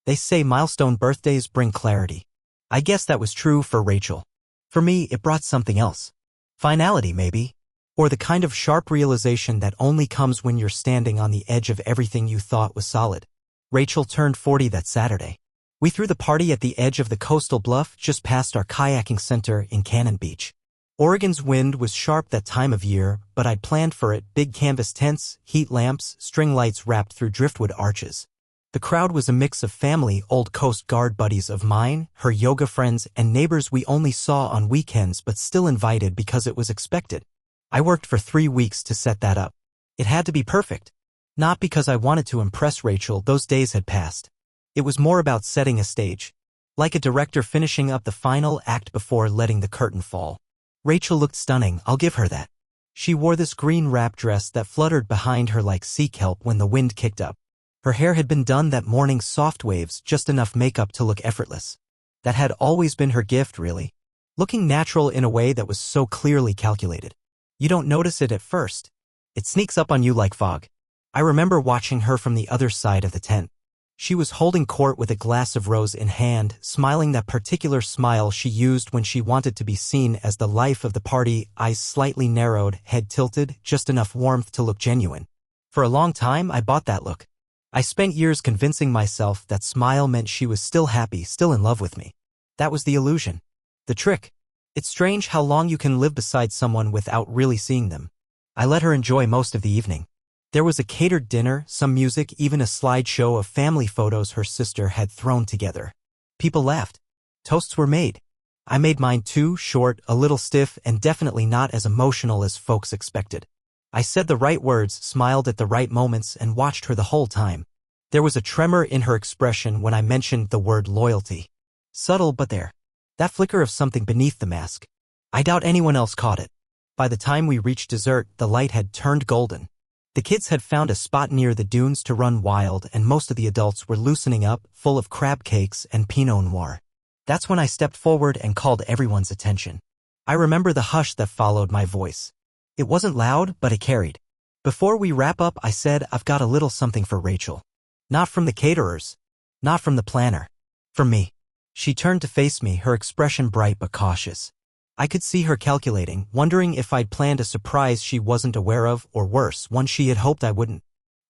They say milestone birthdays bring clarity. I guess that was true for Rachel. For me, it brought something else. Finality, maybe. Or the kind of sharp realization that only comes when you're standing on the edge of everything you thought was solid. Rachel turned 40 that Saturday. We threw the party at the edge of the coastal bluff just past our kayaking center in Cannon Beach. Oregon's wind was sharp that time of year, but I'd planned for it: big canvas tents, heat lamps, string lights wrapped through driftwood arches. The crowd was a mix of family, old Coast Guard buddies of mine, her yoga friends, and neighbors we only saw on weekends but still invited because it was expected. I worked for 3 weeks to set that up. It had to be perfect. Not because I wanted to impress Rachel, those days had passed. It was more about setting a stage. Like a director finishing up the final act before letting the curtain fall. Rachel looked stunning, I'll give her that. She wore this green wrap dress that fluttered behind her like sea kelp when the wind kicked up. Her hair had been done that morning, soft waves, just enough makeup to look effortless. That had always been her gift, really. Looking natural in a way that was so clearly calculated. You don't notice it at first. It sneaks up on you like fog. I remember watching her from the other side of the tent. She was holding court with a glass of rose in hand, smiling that particular smile she used when she wanted to be seen as the life of the party, eyes slightly narrowed, head tilted, just enough warmth to look genuine. For a long time, I bought that look. I spent years convincing myself that smile meant she was still happy, still in love with me. That was the illusion. The trick. It's strange how long you can live beside someone without really seeing them. I let her enjoy most of the evening. There was a catered dinner, some music, even a slideshow of family photos her sister had thrown together. People laughed. Toasts were made. I made mine too, short, a little stiff, and definitely not as emotional as folks expected. I said the right words, smiled at the right moments, and watched her the whole time. There was a tremor in her expression when I mentioned the word loyalty. Subtle, but there. That flicker of something beneath the mask. I doubt anyone else caught it. By the time we reached dessert, the light had turned golden. The kids had found a spot near the dunes to run wild, and most of the adults were loosening up, full of crab cakes and Pinot Noir. That's when I stepped forward and called everyone's attention. I remember the hush that followed my voice. It wasn't loud, but it carried. Before we wrap up, I said, I've got a little something for Rachel. Not from the caterers. Not from the planner. From me. She turned to face me, her expression bright but cautious. I could see her calculating, wondering if I'd planned a surprise she wasn't aware of, or worse, one she had hoped I wouldn't.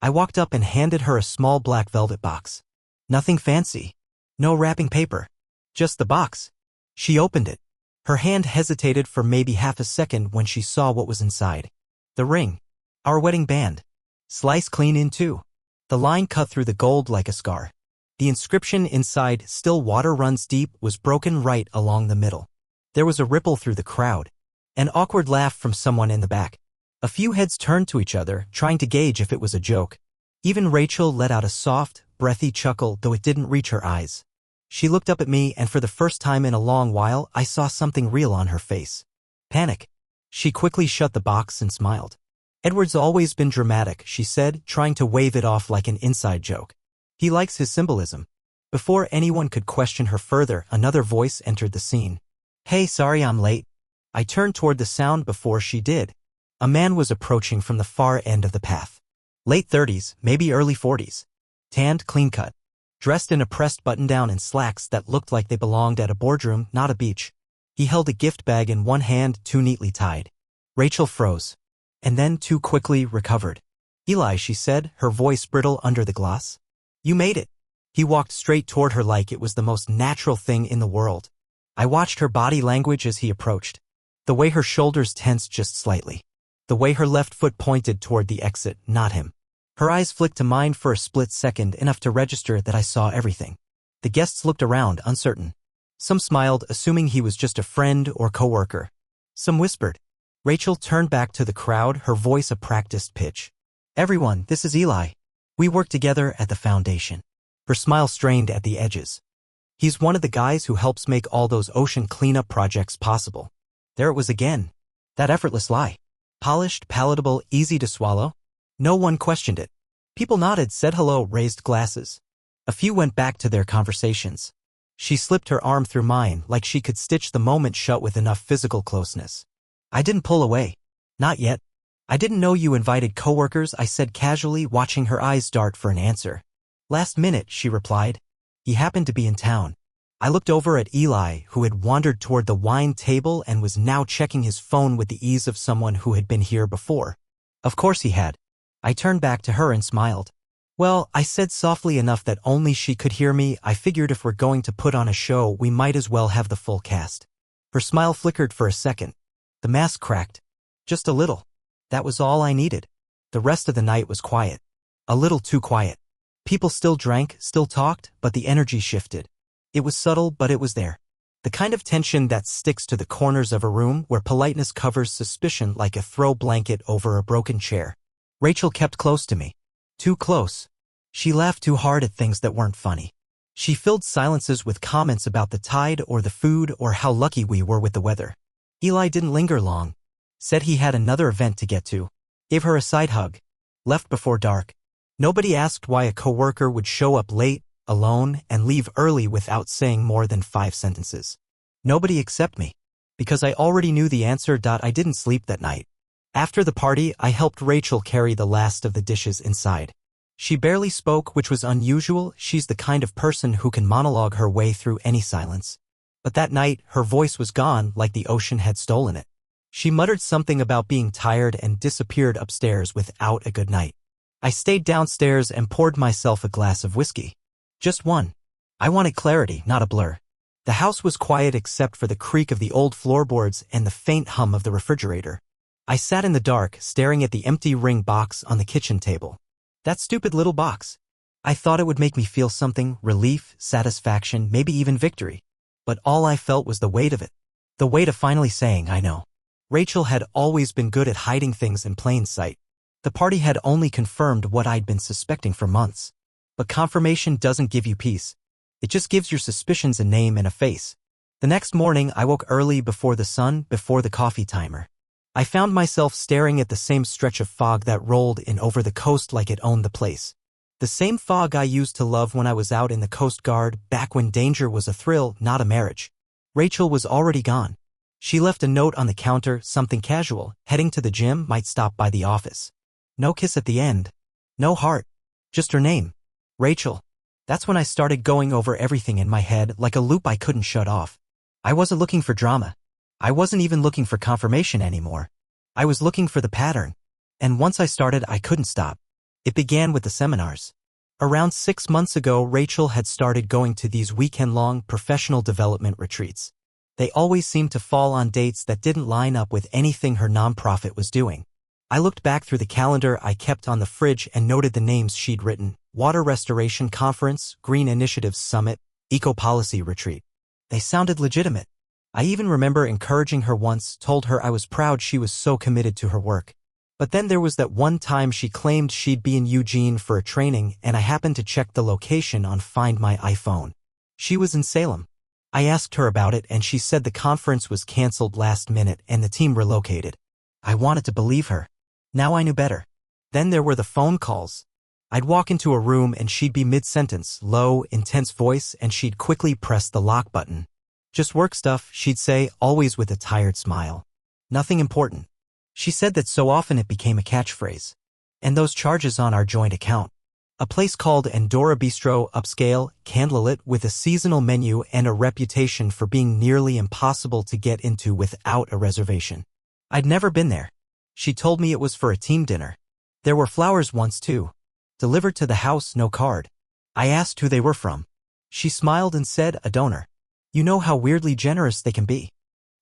I walked up and handed her a small black velvet box. Nothing fancy. No wrapping paper. Just the box. She opened it. Her hand hesitated for maybe half a second when she saw what was inside. The ring. Our wedding band. Sliced clean in two. The line cut through the gold like a scar. The inscription inside, "Still water runs deep," was broken right along the middle. There was a ripple through the crowd. An awkward laugh from someone in the back. A few heads turned to each other, trying to gauge if it was a joke. Even Rachel let out a soft, breathy chuckle, though it didn't reach her eyes. She looked up at me, and for the first time in a long while, I saw something real on her face. Panic. She quickly shut the box and smiled. "Edward's always been dramatic," she said, trying to wave it off like an inside joke. "He likes his symbolism." Before anyone could question her further, another voice entered the scene. "Hey, sorry I'm late." I turned toward the sound before she did. A man was approaching from the far end of the path. Late 30s, maybe early 40s. Tanned, clean-cut. Dressed in a pressed button-down and slacks that looked like they belonged at a boardroom, not a beach. He held a gift bag in one hand, too neatly tied. Rachel froze. And then too quickly recovered. "Eli," she said, her voice brittle under the gloss. "You made it." He walked straight toward her like it was the most natural thing in the world. I watched her body language as he approached. The way her shoulders tensed just slightly. The way her left foot pointed toward the exit, not him. Her eyes flicked to mine for a split second, enough to register that I saw everything. The guests looked around, uncertain. Some smiled, assuming he was just a friend or coworker. Some whispered. Rachel turned back to the crowd, her voice a practiced pitch. "Everyone, this is Eli. We work together at the foundation." Her smile strained at the edges. "He's one of the guys who helps make all those ocean cleanup projects possible." There it was again. That effortless lie. Polished, palatable, easy to swallow. No one questioned it. People nodded, said hello, raised glasses. A few went back to their conversations. She slipped her arm through mine, like she could stitch the moment shut with enough physical closeness. I didn't pull away. "Not yet." "I didn't know you invited coworkers," I said casually, watching her eyes dart for an answer. "Last minute," she replied. He happened to be in town. I looked over at Eli, who had wandered toward the wine table and was now checking his phone with the ease of someone who had been here before. Of course he had. I turned back to her and smiled. Well, I said softly enough that only she could hear me. I figured if we're going to put on a show, we might as well have the full cast. Her smile flickered for a second. The mask cracked. Just a little. That was all I needed. The rest of the night was quiet. A little too quiet. People still drank, still talked, but the energy shifted. It was subtle, but it was there. The kind of tension that sticks to the corners of a room where politeness covers suspicion like a throw blanket over a broken chair. Rachel kept close to me. Too close. She laughed too hard at things that weren't funny. She filled silences with comments about the tide or the food or how lucky we were with the weather. Eli didn't linger long. Said he had another event to get to. Gave her a side hug. Left before dark. Nobody asked why a coworker would show up late, alone, and leave early without saying more than 5 sentences. Nobody except me. Because I already knew the answer. I didn't sleep that night. After the party, I helped Rachel carry the last of the dishes inside. She barely spoke, which was unusual. She's the kind of person who can monologue her way through any silence. But that night, her voice was gone like the ocean had stolen it. She muttered something about being tired and disappeared upstairs without a good night. I stayed downstairs and poured myself a glass of whiskey. Just one. I wanted clarity, not a blur. The house was quiet except for the creak of the old floorboards and the faint hum of the refrigerator. I sat in the dark, staring at the empty ring box on the kitchen table. That stupid little box. I thought it would make me feel something, relief, satisfaction, maybe even victory. But all I felt was the weight of it. The weight of finally saying, I know. Rachel had always been good at hiding things in plain sight. The party had only confirmed what I'd been suspecting for months. But confirmation doesn't give you peace. It just gives your suspicions a name and a face. The next morning, I woke early before the sun, before the coffee timer. I found myself staring at the same stretch of fog that rolled in over the coast like it owned the place. The same fog I used to love when I was out in the Coast Guard, back when danger was a thrill, not a marriage. Rachel was already gone. She left a note on the counter, something casual, heading to the gym, might stop by the office. No kiss at the end. No heart. Just her name. Rachel. That's when I started going over everything in my head like a loop I couldn't shut off. I wasn't looking for drama. I wasn't even looking for confirmation anymore. I was looking for the pattern. And once I started, I couldn't stop. It began with the seminars. Around 6 months ago, Rachel had started going to these weekend-long professional development retreats. They always seemed to fall on dates that didn't line up with anything her nonprofit was doing. I looked back through the calendar I kept on the fridge and noted the names she'd written: Water Restoration Conference, Green Initiatives Summit, Eco Policy Retreat. They sounded legitimate. I even remember encouraging her once, told her I was proud she was so committed to her work. But then there was that one time she claimed she'd be in Eugene for a training, and I happened to check the location on Find My iPhone. She was in Salem. I asked her about it, and she said the conference was canceled last minute and the team relocated. I wanted to believe her. Now I knew better. Then there were the phone calls. I'd walk into a room and she'd be mid-sentence, low, intense voice, and she'd quickly press the lock button. Just work stuff, she'd say, always with a tired smile. Nothing important. She said that so often it became a catchphrase. And those charges on our joint account. A place called Endora Bistro, upscale, candlelit, with a seasonal menu and a reputation for being nearly impossible to get into without a reservation. I'd never been there. She told me it was for a team dinner. There were flowers once too. Delivered to the house, no card. I asked who they were from. She smiled and said, a donor. You know how weirdly generous they can be.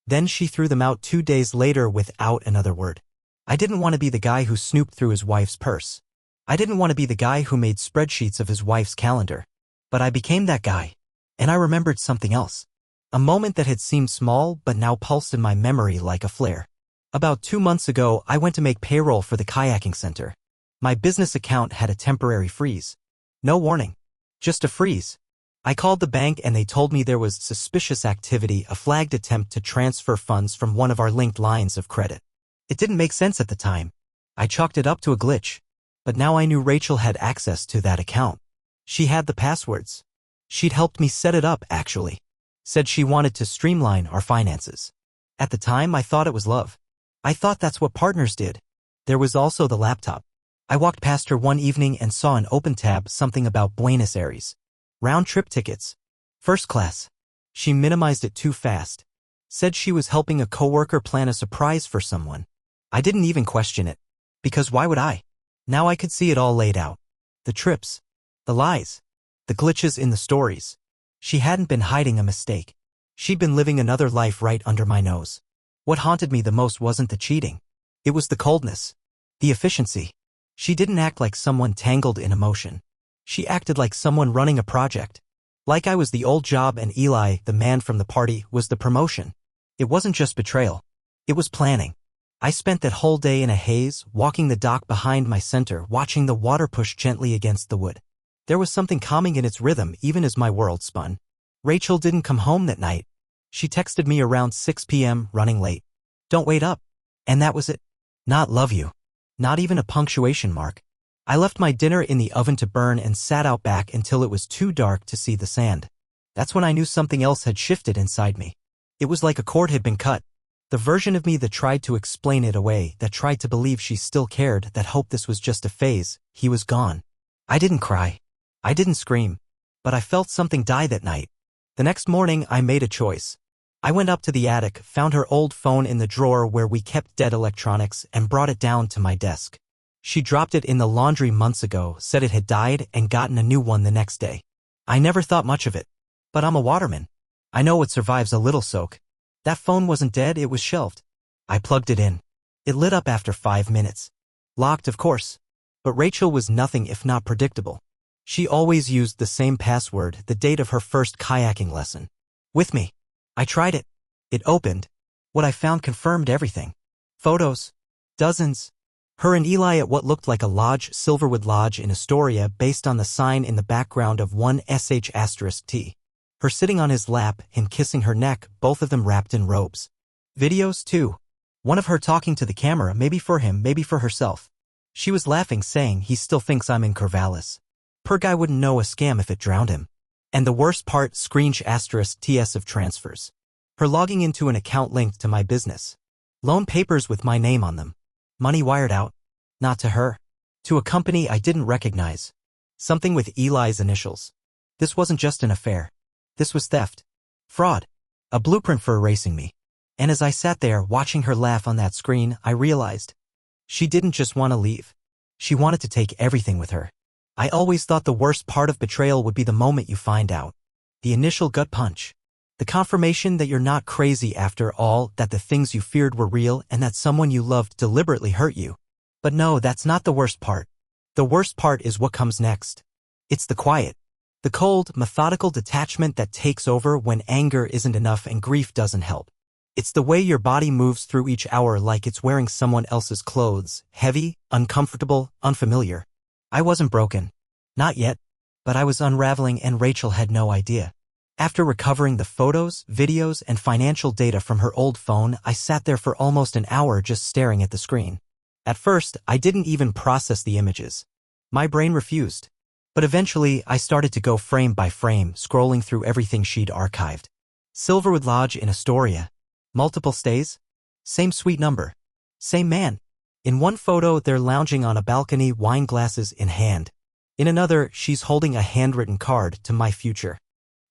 Then she threw them out 2 days later without another word. I didn't want to be the guy who snooped through his wife's purse. I didn't want to be the guy who made spreadsheets of his wife's calendar. But I became that guy. And I remembered something else. A moment that had seemed small but now pulsed in my memory like a flare. About 2 months ago, I went to make payroll for the kayaking center. My business account had a temporary freeze. No warning. Just a freeze. I called the bank and they told me there was suspicious activity, a flagged attempt to transfer funds from one of our linked lines of credit. It didn't make sense at the time. I chalked it up to a glitch. But now I knew Rachel had access to that account. She had the passwords. She'd helped me set it up, actually. Said she wanted to streamline our finances. At the time, I thought it was love. I thought that's what partners did. There was also the laptop. I walked past her one evening and saw an open tab, something about Buenos Aires. Round trip tickets. First class. She minimized it too fast. Said she was helping a coworker plan a surprise for someone. I didn't even question it. Because why would I? Now I could see it all laid out. The trips. The lies. The glitches in the stories. She hadn't been hiding a mistake. She'd been living another life right under my nose. What haunted me the most wasn't the cheating. It was the coldness. The efficiency. She didn't act like someone tangled in emotion. She acted like someone running a project. Like I was the old job and Eli, the man from the party, was the promotion. It wasn't just betrayal. It was planning. I spent that whole day in a haze, walking the dock behind my center, watching the water push gently against the wood. There was something calming in its rhythm even as my world spun. Rachel didn't come home that night. She texted me around 6 p.m., running late. Don't wait up. And that was it. Not love you. Not even a punctuation mark. I left my dinner in the oven to burn and sat out back until it was too dark to see the sand. That's when I knew something else had shifted inside me. It was like a cord had been cut. The version of me that tried to explain it away, that tried to believe she still cared, that hoped this was just a phase, he was gone. I didn't cry. I didn't scream. But I felt something die that night. The next morning, I made a choice. I went up to the attic, found her old phone in the drawer where we kept dead electronics, and brought it down to my desk. She dropped it in the laundry months ago, said it had died, and gotten a new one the next day. I never thought much of it. But I'm a waterman. I know it survives a little soak. That phone wasn't dead, it was shelved. I plugged it in. It lit up after 5 minutes. Locked, of course. But Rachel was nothing if not predictable. She always used the same password, the date of her first kayaking lesson. With me. I tried it. It opened. What I found confirmed everything. Photos. Dozens. Her and Eli at what looked like a lodge, Silverwood Lodge in Astoria, based on the sign in the background of 1SH*T. Her sitting on his lap, him kissing her neck, both of them wrapped in robes. Videos, too. One of her talking to the camera, maybe for him, maybe for herself. She was laughing, saying he still thinks I'm in Corvallis. Per guy wouldn't know a scam if it drowned him. And the worst part, *TS of transfers. Her logging into an account linked to my business. Loan papers with my name on them. Money wired out. Not to her. To a company I didn't recognize. Something with Eli's initials. This wasn't just an affair. This was theft. Fraud. A blueprint for erasing me. And as I sat there watching her laugh on that screen, I realized. She didn't just want to leave. She wanted to take everything with her. I always thought the worst part of betrayal would be the moment you find out. The initial gut punch. The confirmation that you're not crazy after all, that the things you feared were real, and that someone you loved deliberately hurt you. But no, that's not the worst part. The worst part is what comes next. It's the quiet. The cold, methodical detachment that takes over when anger isn't enough and grief doesn't help. It's the way your body moves through each hour like it's wearing someone else's clothes, heavy, uncomfortable, unfamiliar. I wasn't broken. Not yet. But I was unraveling and Rachel had no idea. After recovering the photos, videos, and financial data from her old phone, I sat there for almost an hour just staring at the screen. At first, I didn't even process the images. My brain refused. But eventually, I started to go frame by frame, scrolling through everything she'd archived. Silverwood Lodge in Astoria. Multiple stays? Same suite number. Same man. In one photo, they're lounging on a balcony, wine glasses in hand. In another, she's holding a handwritten card to my future.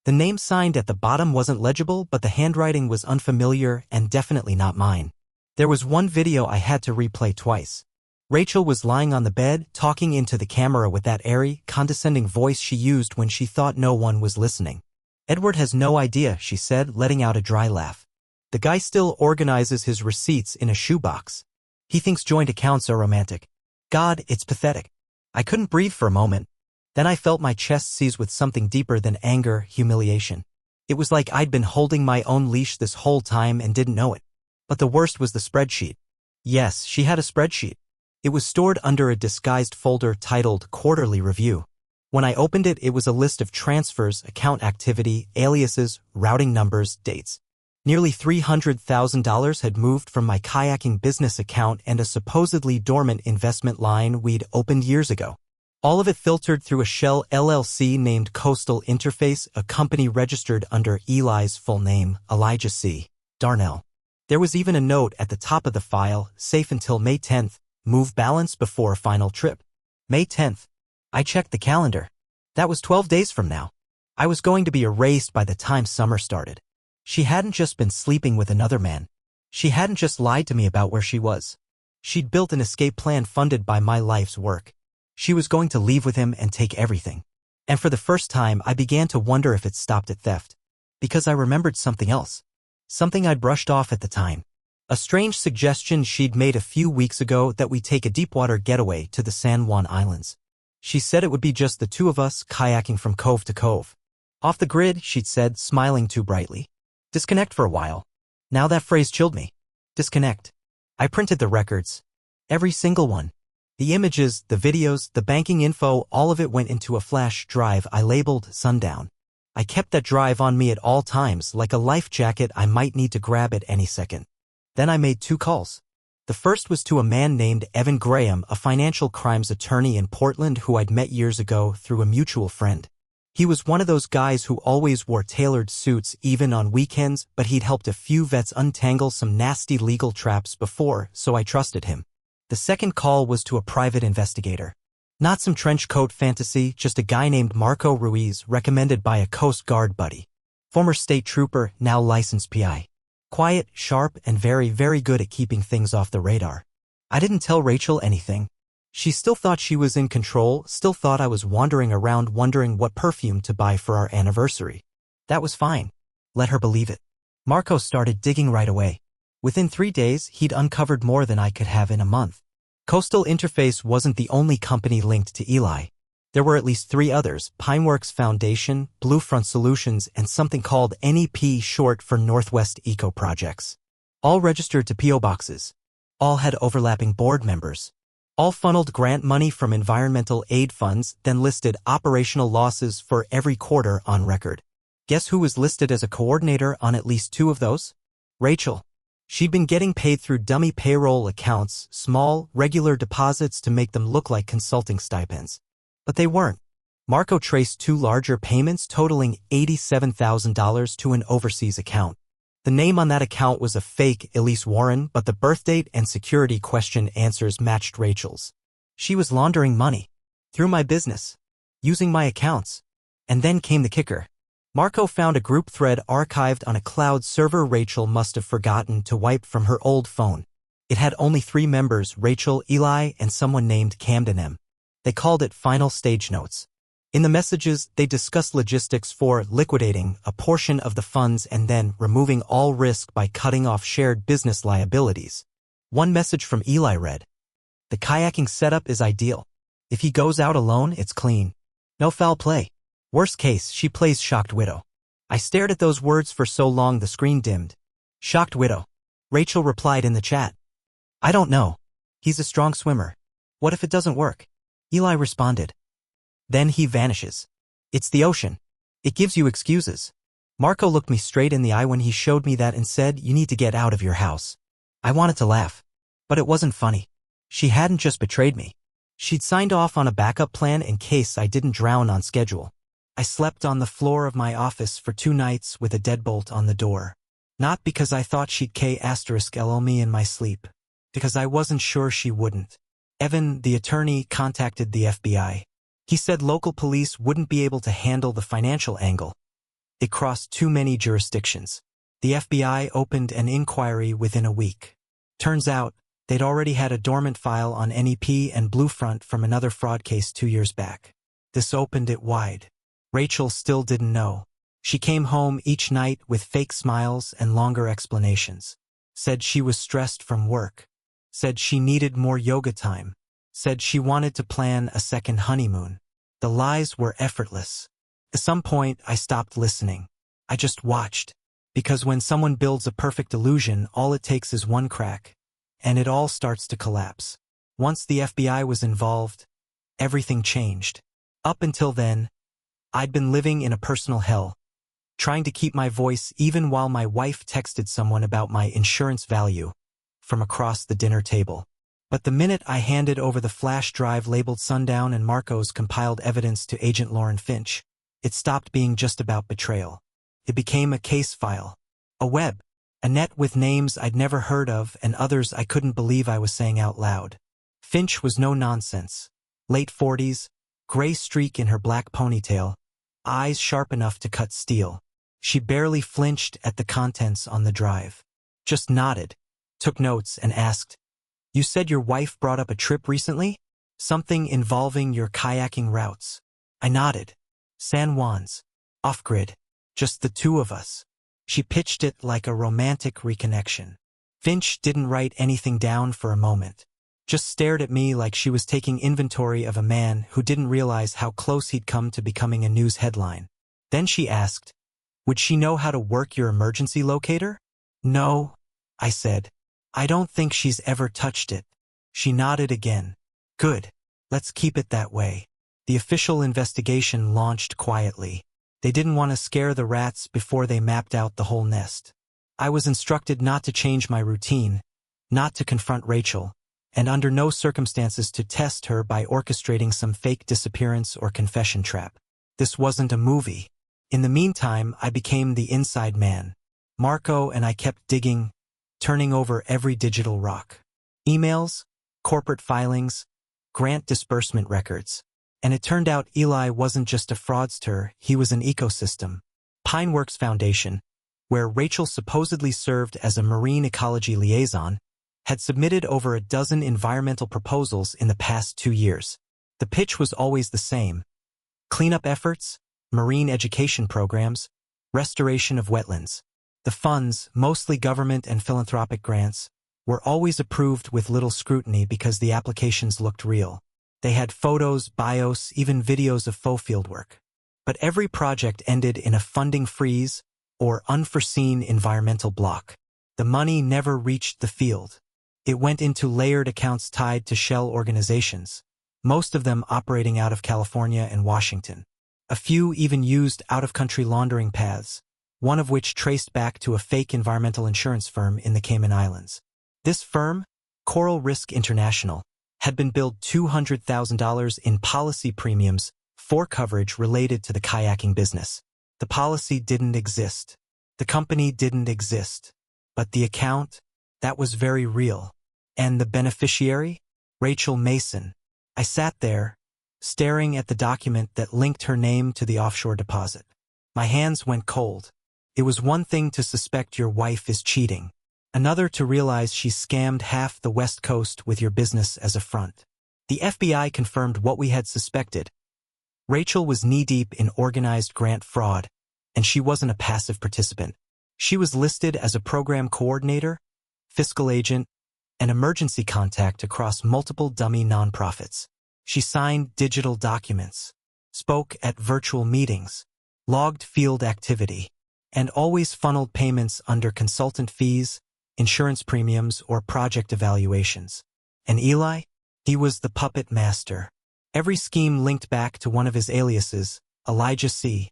The name signed at the bottom wasn't legible, but the handwriting was unfamiliar and definitely not mine. There was one video I had to replay twice. Rachel was lying on the bed, talking into the camera with that airy, condescending voice she used when she thought no one was listening. Edward has no idea, she said, letting out a dry laugh. The guy still organizes his receipts in a shoebox. He thinks joint accounts are romantic. God, it's pathetic. I couldn't breathe for a moment. Then I felt my chest seize with something deeper than anger, humiliation. It was like I'd been holding my own leash this whole time and didn't know it. But the worst was the spreadsheet. Yes, she had a spreadsheet. It was stored under a disguised folder titled Quarterly Review. When I opened it, it was a list of transfers, account activity, aliases, routing numbers, dates. Nearly $300,000 had moved from my kayaking business account and a supposedly dormant investment line we'd opened years ago. All of it filtered through a shell LLC named Coastal Interface, a company registered under Eli's full name, Elijah C. Darnell. There was even a note at the top of the file, safe until May 10th, move balance before final trip. May 10th. I checked the calendar. That was 12 days from now. I was going to be erased by the time summer started. She hadn't just been sleeping with another man. She hadn't just lied to me about where she was. She'd built an escape plan funded by my life's work. She was going to leave with him and take everything. And for the first time, I began to wonder if it stopped at theft. Because I remembered something else. Something I'd brushed off at the time. A strange suggestion she'd made a few weeks ago that we take a deepwater getaway to the San Juan Islands. She said it would be just the two of us kayaking from cove to cove. Off the grid, she'd said, smiling too brightly. Disconnect for a while. Now that phrase chilled me. Disconnect. I printed the records. Every single one. The images, the videos, the banking info, all of it went into a flash drive I labeled Sundown. I kept that drive on me at all times, like a life jacket I might need to grab at any second. Then I made 2 calls. The first was to a man named Evan Graham, a financial crimes attorney in Portland who I'd met years ago through a mutual friend. He was one of those guys who always wore tailored suits even on weekends, but he'd helped a few vets untangle some nasty legal traps before, so I trusted him. The second call was to a private investigator. Not some trench coat fantasy, just a guy named Marco Ruiz, recommended by a Coast Guard buddy. Former state trooper, now licensed PI. Quiet, sharp, and very, very good at keeping things off the radar. I didn't tell Rachel anything. She still thought she was in control, still thought I was wandering around wondering what perfume to buy for our anniversary. That was fine. Let her believe it. Marco started digging right away. Within 3 days, he'd uncovered more than I could have in a month. Coastal Interface wasn't the only company linked to Eli. There were at least 3 others: Pineworks Foundation, Bluefront Solutions, and something called NEP, short for Northwest Eco Projects. All registered to P.O. boxes. All had overlapping board members. All funneled grant money from environmental aid funds, then listed operational losses for every quarter on record. Guess who was listed as a coordinator on at least 2 of those? Rachel. She'd been getting paid through dummy payroll accounts, small, regular deposits to make them look like consulting stipends. But they weren't. Marco traced 2 larger payments totaling $87,000 to an overseas account. The name on that account was a fake Elise Warren, but the birthdate and security question answers matched Rachel's. She was laundering money. Through my business. Using my accounts. And then came the kicker. Marco found a group thread archived on a cloud server Rachel must have forgotten to wipe from her old phone. It had only 3 members: Rachel, Eli, and someone named Camden M. They called it Final Stage Notes. In the messages, they discussed logistics for liquidating a portion of the funds and then removing all risk by cutting off shared business liabilities. One message from Eli read, "The kayaking setup is ideal. If he goes out alone, it's clean. No foul play. Worst case, she plays shocked widow." I stared at those words for so long the screen dimmed. Shocked widow. Rachel replied in the chat, "I don't know. He's a strong swimmer. What if it doesn't work?" Eli responded, "Then he vanishes. It's the ocean. It gives you excuses." Marco looked me straight in the eye when he showed me that and said, "You need to get out of your house." I wanted to laugh. But it wasn't funny. She hadn't just betrayed me. She'd signed off on a backup plan in case I didn't drown on schedule. I slept on the floor of my office for 2 nights with a deadbolt on the door. Not because I thought she'd K***l me in my sleep. Because I wasn't sure she wouldn't. Evan, the attorney, contacted the FBI. He said local police wouldn't be able to handle the financial angle. It crossed too many jurisdictions. The FBI opened an inquiry within a week. Turns out, they'd already had a dormant file on NEP and Bluefront from another fraud case 2 years back. This opened it wide. Rachel still didn't know. She came home each night with fake smiles and longer explanations. Said she was stressed from work. Said she needed more yoga time. Said she wanted to plan a second honeymoon. The lies were effortless. At some point, I stopped listening. I just watched. Because when someone builds a perfect illusion, all it takes is one crack. And it all starts to collapse. Once the FBI was involved, everything changed. Up until then, I'd been living in a personal hell. Trying to keep my voice even while my wife texted someone about my insurance value from across the dinner table. But the minute I handed over the flash drive labeled Sundown and Marco's compiled evidence to Agent Lauren Finch, it stopped being just about betrayal. It became a case file. A web. A net with names I'd never heard of and others I couldn't believe I was saying out loud. Finch was no nonsense. Late 40s, gray streak in her black ponytail, eyes sharp enough to cut steel. She barely flinched at the contents on the drive. Just nodded, took notes, and asked, "You said your wife brought up a trip recently? Something involving your kayaking routes?" I nodded. "San Juan's. Off-grid. Just the two of us." She pitched it like a romantic reconnection. Finch didn't write anything down for a moment. Just stared at me like she was taking inventory of a man who didn't realize how close he'd come to becoming a news headline. Then she asked, "Would she know how to work your emergency locator?" "No," I said. "I don't think she's ever touched it." She nodded again. "Good. Let's keep it that way." The official investigation launched quietly. They didn't want to scare the rats before they mapped out the whole nest. I was instructed not to change my routine, not to confront Rachel, and under no circumstances to test her by orchestrating some fake disappearance or confession trap. This wasn't a movie. In the meantime, I became the inside man. Marco and I kept digging, turning over every digital rock. Emails, corporate filings, grant disbursement records. And it turned out Eli wasn't just a fraudster, he was an ecosystem. Pineworks Foundation, where Rachel supposedly served as a marine ecology liaison, had submitted over a dozen environmental proposals in the past 2 years. The pitch was always the same: cleanup efforts, marine education programs, restoration of wetlands. The funds, mostly government and philanthropic grants, were always approved with little scrutiny because the applications looked real. They had photos, bios, even videos of faux fieldwork. But every project ended in a funding freeze or unforeseen environmental block. The money never reached the field. It went into layered accounts tied to shell organizations, most of them operating out of California and Washington. A few even used out-of-country laundering paths, one of which traced back to a fake environmental insurance firm in the Cayman Islands. This firm, Coral Risk International, had been billed $200,000 in policy premiums for coverage related to the kayaking business. The policy didn't exist. The company didn't exist. But the account, that was very real. And the beneficiary? Rachel Mason. I sat there, staring at the document that linked her name to the offshore deposit. My hands went cold. It was one thing to suspect your wife is cheating. Another to realize she scammed half the West Coast with your business as a front. The FBI confirmed what we had suspected. Rachel was knee-deep in organized grant fraud, and she wasn't a passive participant. She was listed as a program coordinator, fiscal agent, and emergency contact across multiple dummy nonprofits. She signed digital documents, spoke at virtual meetings, logged field activity, and always funneled payments under consultant fees, insurance premiums, or project evaluations. And Eli? He was the puppet master. Every scheme linked back to one of his aliases: Elijah C.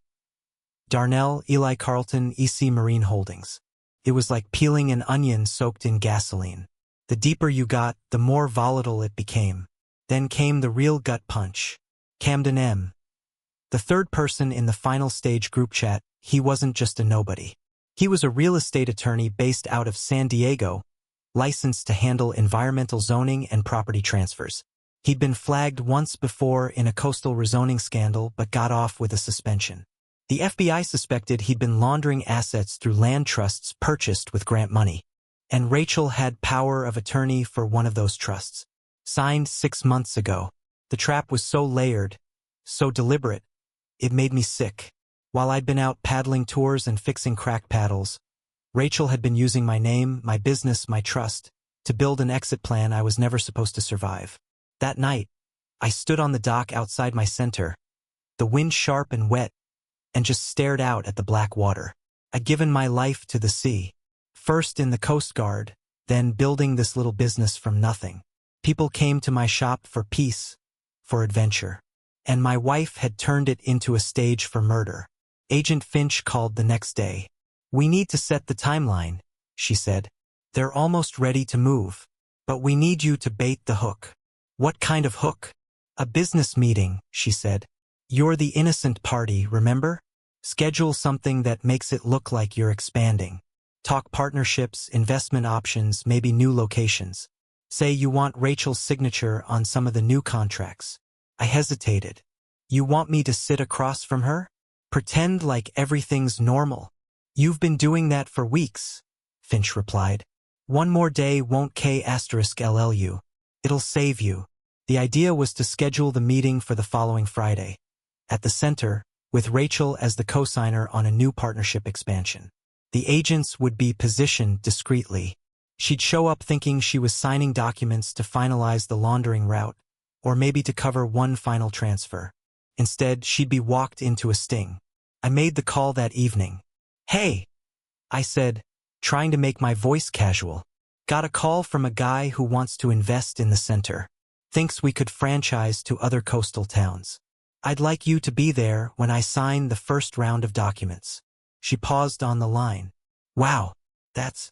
Darnell, Eli Carlton, EC Marine Holdings. It was like peeling an onion soaked in gasoline. The deeper you got, the more volatile it became. Then came the real gut punch. Camden M. The third person in the final stage group chat, he wasn't just a nobody. He was a real estate attorney based out of San Diego, licensed to handle environmental zoning and property transfers. He'd been flagged once before in a coastal rezoning scandal but got off with a suspension. The FBI suspected he'd been laundering assets through land trusts purchased with grant money. And Rachel had power of attorney for one of those trusts. Signed 6 months ago. The trap was so layered, so deliberate, it made me sick. While I'd been out paddling tours and fixing crack paddles, Rachel had been using my name, my business, my trust, to build an exit plan I was never supposed to survive. That night, I stood on the dock outside my center, the wind sharp and wet, and just stared out at the black water. I'd given my life to the sea, first in the Coast Guard, then building this little business from nothing. People came to my shop for peace, for adventure. And my wife had turned it into a stage for murder. Agent Finch called the next day. "We need to set the timeline," she said. "They're almost ready to move. But we need you to bait the hook." "What kind of hook?" "A business meeting," she said. "You're the innocent party, remember? Schedule something that makes it look like you're expanding. Talk partnerships, investment options, maybe new locations. Say you want Rachel's signature on some of the new contracts." I hesitated. "You want me to sit across from her?" Pretend like everything's normal. You've been doing that for weeks, Finch replied. One more day won't *LLU. It'll save you. The idea was to schedule the meeting for the following Friday. At the center, with Rachel as the co-signer on a new partnership expansion. The agents would be positioned discreetly. She'd show up thinking she was signing documents to finalize the laundering route, or maybe to cover one final transfer. Instead, she'd be walked into a sting. I made the call that evening. "Hey," I said, trying to make my voice casual. "Got a call from a guy who wants to invest in the center. Thinks we could franchise to other coastal towns. I'd like you to be there when I sign the first round of documents." She paused on the line. "Wow, that's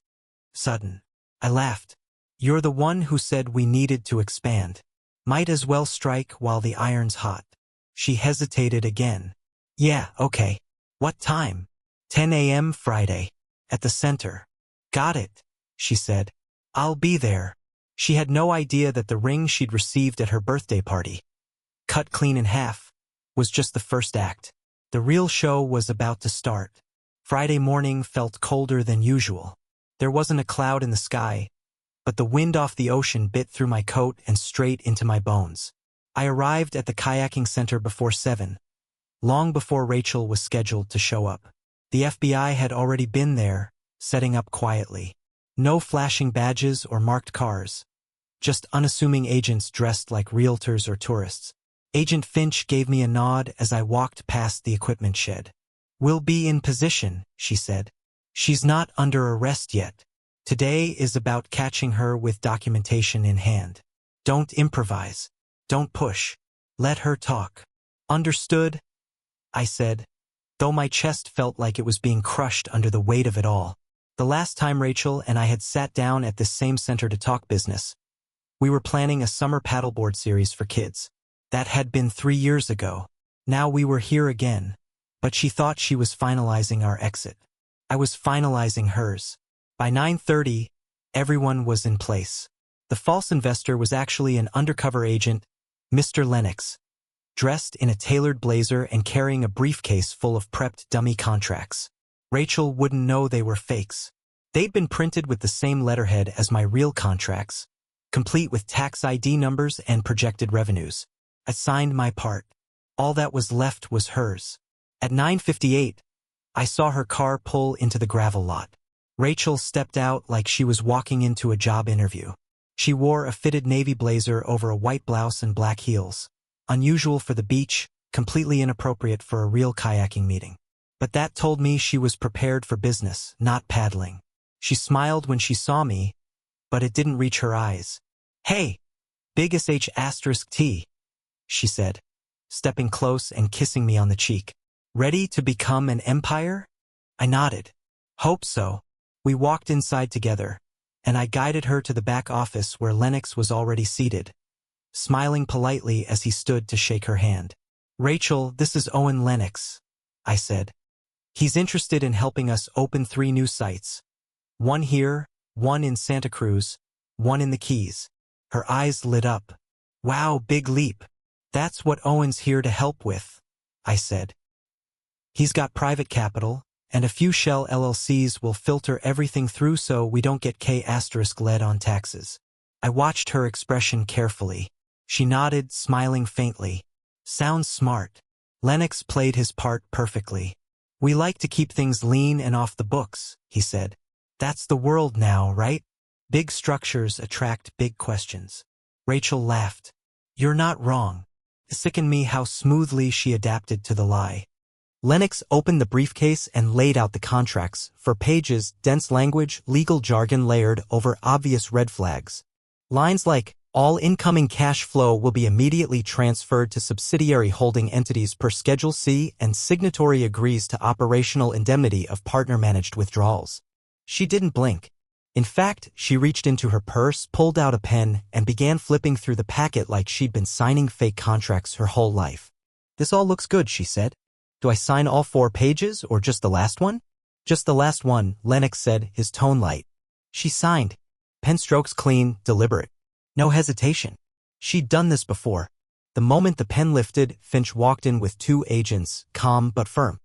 sudden." I laughed. "You're the one who said we needed to expand. Might as well strike while the iron's hot." She hesitated again. "Yeah, okay. What time?" 10 a.m. Friday. At the center. "Got it," she said. "I'll be there." She had no idea that the ring she'd received at her birthday party, cut clean in half, was just the first act. The real show was about to start. Friday morning felt colder than usual. There wasn't a cloud in the sky, but the wind off the ocean bit through my coat and straight into my bones. I arrived at the kayaking center before 7, long before Rachel was scheduled to show up. The FBI had already been there, setting up quietly. No flashing badges or marked cars. Just unassuming agents dressed like realtors or tourists. Agent Finch gave me a nod as I walked past the equipment shed. "We'll be in position," she said. "She's not under arrest yet. Today is about catching her with documentation in hand. Don't improvise. Don't push. Let her talk." "Understood," I said, though my chest felt like it was being crushed under the weight of it all. The last time Rachel and I had sat down at this same center to talk business, we were planning a summer paddleboard series for kids. That had been 3 years ago. Now we were here again, but she thought she was finalizing our exit. I was finalizing hers. By 9:30, everyone was in place. The false investor was actually an undercover agent, Mr. Lennox, dressed in a tailored blazer and carrying a briefcase full of prepped dummy contracts. Rachel wouldn't know they were fakes. They'd been printed with the same letterhead as my real contracts, complete with tax ID numbers and projected revenues. I signed my part. All that was left was hers. At 9:58, I saw her car pull into the gravel lot. Rachel stepped out like she was walking into a job interview. She wore a fitted navy blazer over a white blouse and black heels. Unusual for the beach, completely inappropriate for a real kayaking meeting. But that told me she was prepared for business, not paddling. She smiled when she saw me, but it didn't reach her eyes. "Hey, big *T, she said, stepping close and kissing me on the cheek. "Ready to become an empire?" I nodded. "Hope so." We walked inside together, and I guided her to the back office where Lennox was already seated, smiling politely as he stood to shake her hand. "Rachel, this is Owen Lennox," I said. "He's interested in helping us open 3 new sites. One here, one in Santa Cruz, one in the Keys." Her eyes lit up. "Wow, big leap. That's what Owen's here to help with," I said. "He's got private capital, and a few shell LLCs will filter everything through so we don't get K*led on taxes." I watched her expression carefully. She nodded, smiling faintly. "Sounds smart." Lennox played his part perfectly. "We like to keep things lean and off the books," he said. "That's the world now, right? Big structures attract big questions." Rachel laughed. "You're not wrong." It sickened me how smoothly she adapted to the lie. Lennox opened the briefcase and laid out the contracts, for pages, dense language, legal jargon layered over obvious red flags. Lines like, "All incoming cash flow will be immediately transferred to subsidiary holding entities per Schedule C," and signatory agrees to operational indemnity of partner-managed withdrawals. She didn't blink. In fact, she reached into her purse, pulled out a pen, and began flipping through the packet like she'd been signing fake contracts her whole life. "This all looks good," she said. "Do I sign all 4 pages, or just the last one?" "Just the last one," Lennox said, his tone light. She signed. Pen strokes clean, deliberate. No hesitation. She'd done this before. The moment the pen lifted, Finch walked in with 2 agents, calm but firm.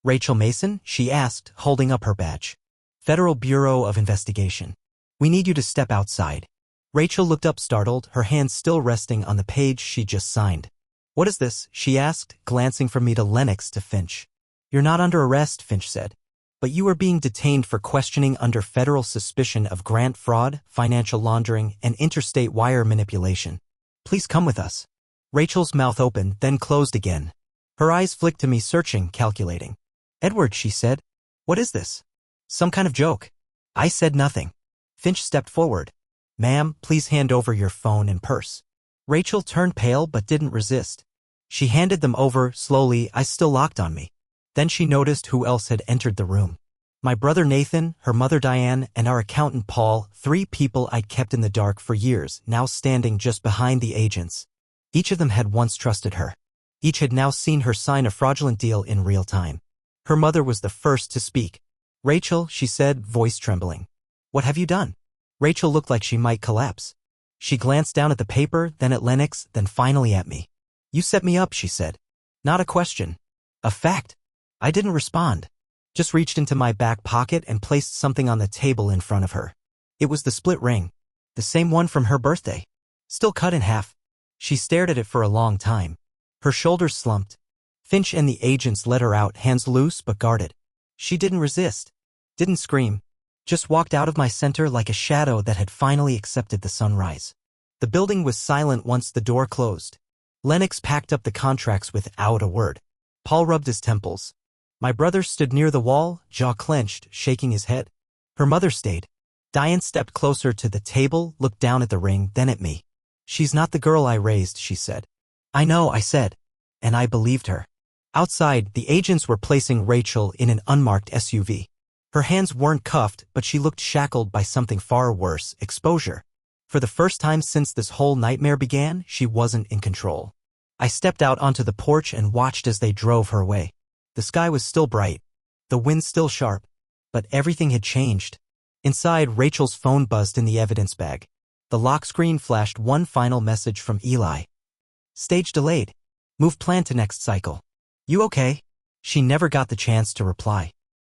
Rachel Mason? She asked, holding up her badge. Federal Bureau of Investigation. We need you to step outside. Rachel looked up startled, her hands still resting on the page she just signed. What is this? She asked, glancing from me to Lennox to Finch. You're not under arrest, Finch said. But you are being detained for questioning under federal suspicion of grant fraud, financial laundering, and interstate wire manipulation. Please come with us. Rachel's mouth opened, then closed again. Her eyes flicked to me, searching, calculating. Edward, she said. What is this? Some kind of joke. I said nothing. Finch stepped forward. Ma'am, please hand over your phone and purse. Rachel turned pale but didn't resist. She handed them over, slowly, eyes still locked on me. Then she noticed who else had entered the room. My brother Nathan, her mother Diane, and our accountant Paul, 3 people I'd kept in the dark for years, now standing just behind the agents. Each of them had once trusted her. Each had now seen her sign a fraudulent deal in real time. Her mother was the first to speak. Rachel, she said, voice trembling. What have you done? Rachel looked like she might collapse. She glanced down at the paper, then at Lennox, then finally at me. You set me up, she said. Not a question. A fact. I didn't respond. Just reached into my back pocket and placed something on the table in front of her. It was the split ring. The same one from her birthday. Still cut in half. She stared at it for a long time. Her shoulders slumped. Finch and the agents let her out, hands loose but guarded. She didn't resist. Didn't scream. Just walked out of my center like a shadow that had finally accepted the sunrise. The building was silent once the door closed. Lennox packed up the contracts without a word. Paul rubbed his temples. My brother stood near the wall, jaw clenched, shaking his head. Her mother stayed. Diane stepped closer to the table, looked down at the ring, then at me. She's not the girl I raised, she said. I know, I said. And I believed her. Outside, the agents were placing Rachel in an unmarked SUV. Her hands weren't cuffed, but she looked shackled by something far worse, exposure. For the first time since this whole nightmare began, she wasn't in control. I stepped out onto the porch and watched as they drove her away. The sky was still bright. The wind still sharp. But everything had changed. Inside, Rachel's phone buzzed in the evidence bag. The lock screen flashed one final message from Eli. Stage delayed. Move plan to next cycle. You okay? She never got the chance to reply.